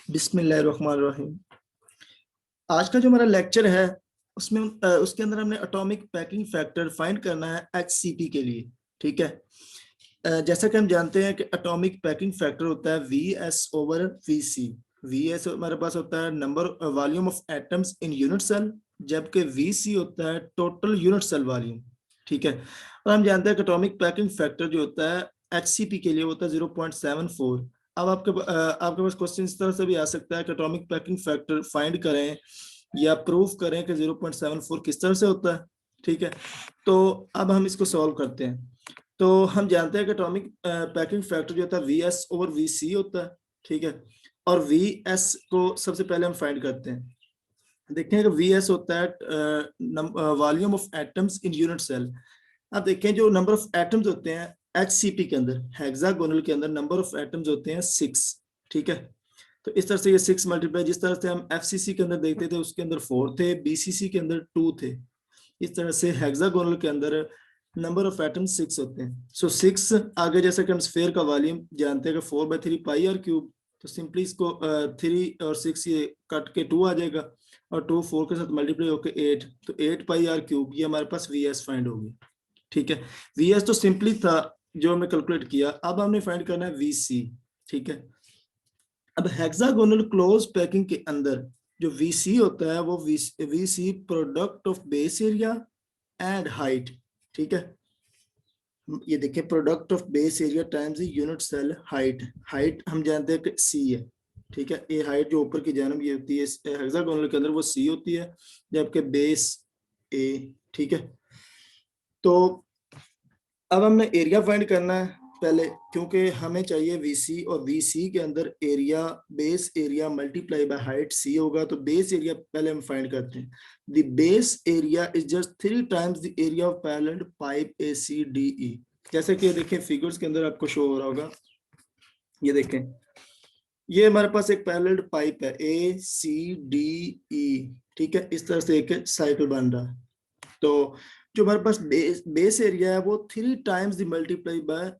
बिस्मिल्लाहिर्रहमानिर्रहीम। आज का जो हमारा लेक्चर है उसमें उसके अंदर हमने एटॉमिक पैकिंग फैक्टर फाइंड करना है एचसीपी के लिए। ठीक है। जैसा कि हम जानते हैं कि एटॉमिक पैकिंग फैक्टर होता है वीएस ओवर वीसी। वीएस हमारे पास होता है number volume of atoms in unit cell, जबकि वीसी होता है टोटल यूनिट सेल वॉल्यूम। ठीक है। और हम जानते हैं कि एटॉमिक पैकिंग फैक्टर जो होता है एचसीपी के लिए होता है 0.74। अब आपके पास क्वेश्चन इस तरह से भी आ सकता है कि एटॉमिक पैकिंग फैक्टर फाइंड करें या प्रूफ करें कि 0.74 किस तरह से होता है। ठीक है। तो अब हम इसको सॉल्व करते हैं। तो हम जानते हैं कि एटॉमिक पैकिंग फैक्टर जो होता है वी एस ओवर वी सी होता है। ठीक है। और वी एस को सबसे पहले हम फाइंड करते हैं। देखते हैं कि वी एस होता है volume of atoms in unit cell. अब देखें जो नंबर ऑफ एटम्स होते हैं एचसीपी के अंदर, हेक्सागोनल के अंदर नंबर ऑफ एटम्स होते हैं 6। ठीक है। तो इस तरह से ये 6 मल्टीप्लाई, जिस तरह से हम एफसीसी के अंदर देखते थे उसके अंदर 4 थे, बीसीसी के अंदर 2 थे, इस तरह से हेक्सागोनल के अंदर नंबर ऑफ एटम्स 6 होते हैं। सो 6 आगे जैसे कि हम स्फीयर का वॉल्यूम जानते हैं कि 4/3 पाई आर क्यूब, तो सिंपली इसको 3 और 6 ये कट के 2 आ जाएगा और 2 4 के साथ मल्टीप्लाई होकर 8, तो 8 पाई आर क्यूब ये हमारे पास वी एस फाइंड होगी। ठीक है। वी एस तो सिंपली था जो हमने कैलकुलेट किया, अब हमने फाइंड करना है वी सी। ठीक है। अब हेक्सागोनल क्लोज पैकिंग के अंदर जो वी सी होता है वो V C product of base area and height. ठीक है। ये देखिए product of base area times unit cell height. Height हम जानते हैं कि सी है। ठीक है। ये हाइट जो ऊपर की जानब ये होती है हेक्सागोनल के अंदर वो सी होती है, जबकि बेस ए। ठीक है। तो अब हमने एरिया फाइंड करना है पहले, क्योंकि हमें चाहिए वीसी और वीसी के अंदर area base area multiply by height C होगा। तो बेस एरिया पहले हम फाइंड करते हैं। The base area is just 3 times the area of parallel pipe A C D E. जैसे कि देखें फिगर्स के अंदर आपको शो हो रहा होगा, ये देखें ये हमारे पास एक पैरेलल पाइप है ए सी डी ई। ठीक है। इस तरह से एक साइकिल बन रहा है। तो जो हमारे पास बेस एरिया है वो 3 times the multiply by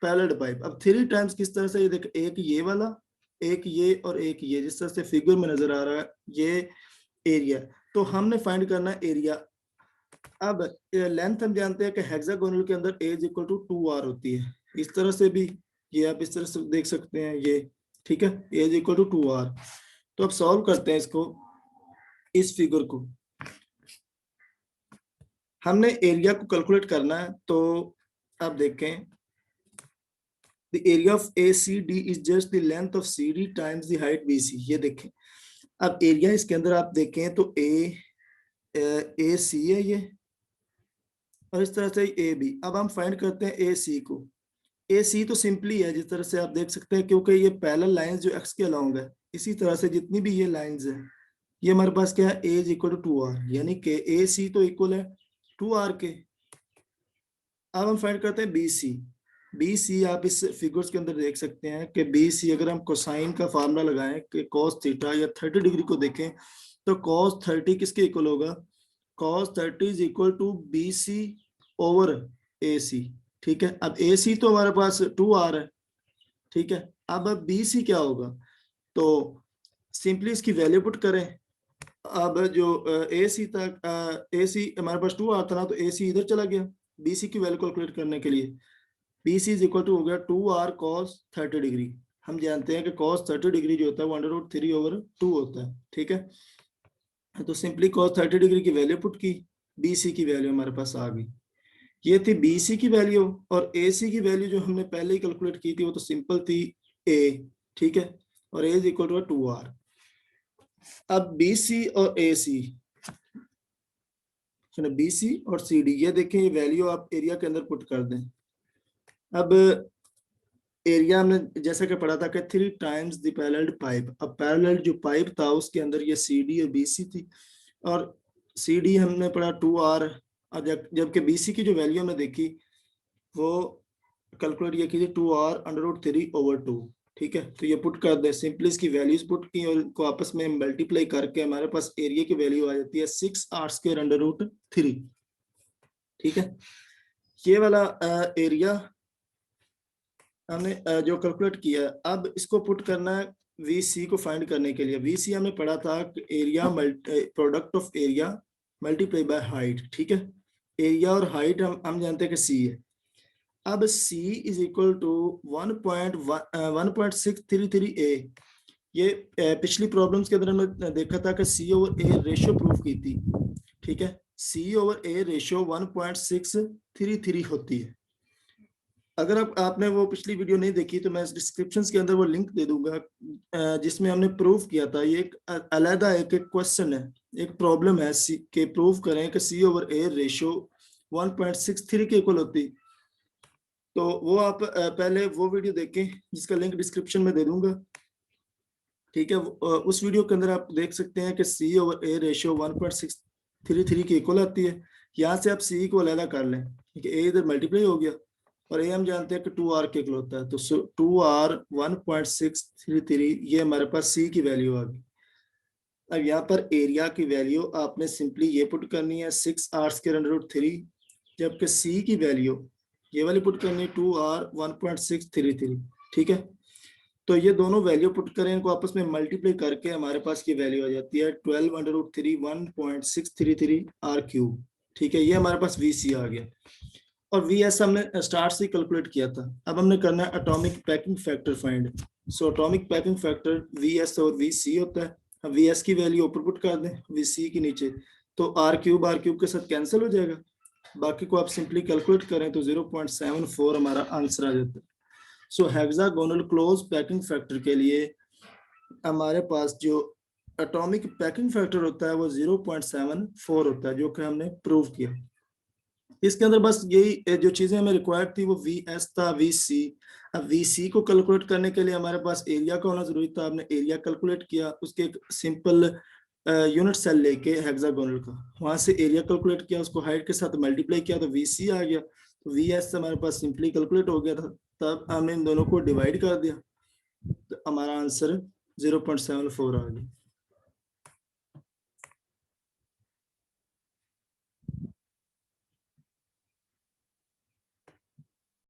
parallel pipe. अब 3 टाइम्स किस तरह से, ये देख एक ये वाला, एक ये और एक ये, जिस तरह से फिगर में नजर आ रहा है ये एरिया। तो हमने फाइंड करना है एरिया। अब लेंथ हम जानते हैं कि हेक्सागोनल के अंदर ए इज इक्वल टू 2r होती है। इस तरह से भी ये आप इस तरह से देख सकते हैं ये। ठीक है। ए इज इक्वल टू 2r। तो अब सॉल्व करते हैं इसको, इस फिगर को। हमने एरिया को कैलकुलेट करना है। तो अब देखें the area of ACD is just the length of CD times the height BC। ये देखें अब एरिया इसके अंदर आप देखें तो ए सी है ये, और इस तरह से ए बी। अब हम फाइंड करते हैं ए सी को। ए सी तो सिंपली है, जिस तरह से आप देख सकते हैं, क्योंकि ये पैरेलल लाइंस जो एक्स के अलोंग है, इसी तरह से जितनी भी ये लाइंस है ये हमारे पास क्या है, ए इज इक्वल टू 2r, यानी कि ए सी तो इक्वल है 2r के। अब हम फाइंड करते हैं बी सी। बी सी आप इस फिगर्स के अंदर देख सकते हैं कि बी सी अगर हम कोसाइन का फार्मूला लगाएं कि कॉस थीटा या 30 डिग्री को देखें तो कॉस 30 किसके इक्वल होगा, cos 30 is equal to B C over A C. ठीक है। अब ए सी तो हमारे पास 2r है। ठीक है। अब बी सी क्या होगा, तो सिंपली इसकी वैल्यू पुट करें। अब जो ए सी तक ए सी हमारे पास 2r था ना, तो ए सी इधर चला गया बी सी की वैल्यू कैलकुलेट करने के लिए। B C is equal to हो गया 2r cos 30 डिग्री। हम जानते हैं कि cos 30 डिग्री जो होता है वो √3/2 होता है। ठीक है। तो सिंपली cos 30 डिग्री की वैल्यू पुट की, बी सी की वैल्यू हमारे पास आ गई। ये थी बी सी की वैल्यू, और ए सी की वैल्यू जो हमने पहले ही कैलकुलेट की थी वो तो सिंपल थी ए। ठीक है। और ए इज इक्वल टू 2r। अब बी सी और ए सी, बी सी और सी डी, ये देखें ये वैल्यू आप एरिया के अंदर पुट कर दें। अब एरिया हमने जैसा कि पढ़ा था कि 3 टाइम्स द पैरेलल पाइप। अब पैरेलल जो पाइप था उसके अंदर ये सी डी और बी सी थी, और सी डी हमने पढ़ा 2r। अब जबकि बी सी की जो वैल्यू हमने देखी वो कैलकुलेट ये की थी 2r√3/2। ठीक है। तो ये पुट कर दे, सिंपली इसकी वैल्यूज पुट की और इनको आपस में मल्टीप्लाई करके हमारे पास एरिया की वैल्यू आ जाती है 6r²√3। ठीक है। ये वाला एरिया हमने जो कैलकुलेट किया है, अब इसको पुट करना है VC को फाइंड करने के लिए। VC हमने पढ़ा था area product of area multiply by height, ठीक है। एरिया और हाइट हम जानते हैं कि C है। अब C is equal to 1.633A। ये पिछली प्रॉब्लम्स के अंदर हमने देखा था कि C over A ratio proof की थी, ठीक है। C ओवर A रेशियो 1.633 होती है। अगर आपने वो पिछली वीडियो नहीं देखी तो मैं डिस्क्रिप्शन के अंदर वो लिंक दे दूंगा, जिसमें हमने प्रूफ किया था। ये एक अलग एक क्वेश्चन है, एक प्रॉब्लम है कि प्रूफ करें कि C ओवर A रेशियो 1.63 के इक्वल होती। तो वो आप पहले वो वीडियो देखें, जिसका लिंक डिस्क्रिप्शन में दे दूंगा, ठीक है। उस वीडियो के अंदर आप देख सकते हैं कि C ओवर A रेशियो 1.633 के इक्वल आती है। यहाँ से आप C को अलग कर लें, ठीक है। A इधर मल्टीप्लाई हो गया और A हम जानते हैं कि 2R के इक्वल होता है, तो 2R 1.633 ये हमारे पास C की वैल्यू आ गई। अब यहाँ पर एरिया की वैल्यू आपने सिंपली ये पुट करनी है 6R²√3, जबकि C की वैल्यू ये वाली पुट करनी है 2R 1.633, ठीक है। तो ये दोनों वैल्यू पुट करें, इनको आपस में मल्टीप्लाई करके हमारे पास की वैल्यू आ जाती है 12√3 1.633 R³, ठीक है। ये हमारे पास VC आ गया और VS हमने स्टार्ट से कैलकुलेट किया था। अब हमने करना है atomic packing factor find. So atomic packing factor VS और VC होता है। हम VS की वैल्यू ऊपर पुट कर दें, VC की नीचे, तो R³ के साथ कैंसिल हो जाएगा। बाकी को आप सिंपली कैलकुलेट करें तो 0.74 हमारा आंसर आ जाता है। सो हेक्सागोनल क्लोज पैकिंग फैक्टर के लिए हमारे पास जो एटॉमिक पैकिंग फैक्टर होता है वो 0.74 होता है, जो कि हमने प्रूव किया। इसके अंदर बस यही जो चीजें हमें रिक्वायर्ड थी वो VS था, VC। अब VC को कैलकुलेट करने के लिए हमारे पास एरिया का होना जरूरी था। हमने एरिया कैलकुलेट किया, उसके एक सिंपल यूनिट सेल लेके हेक्सागोनल का, वहां से एरिया कैलकुलेट किया, उसको हाइट के साथ मल्टीप्लाई किया तो VC आ गया। तो VS हमारे पास सिंपली कैलकुलेट हो गया था। तब हमने इन दोनों को डिवाइड कर दिया तो हमारा आंसर 0.74 आ गया।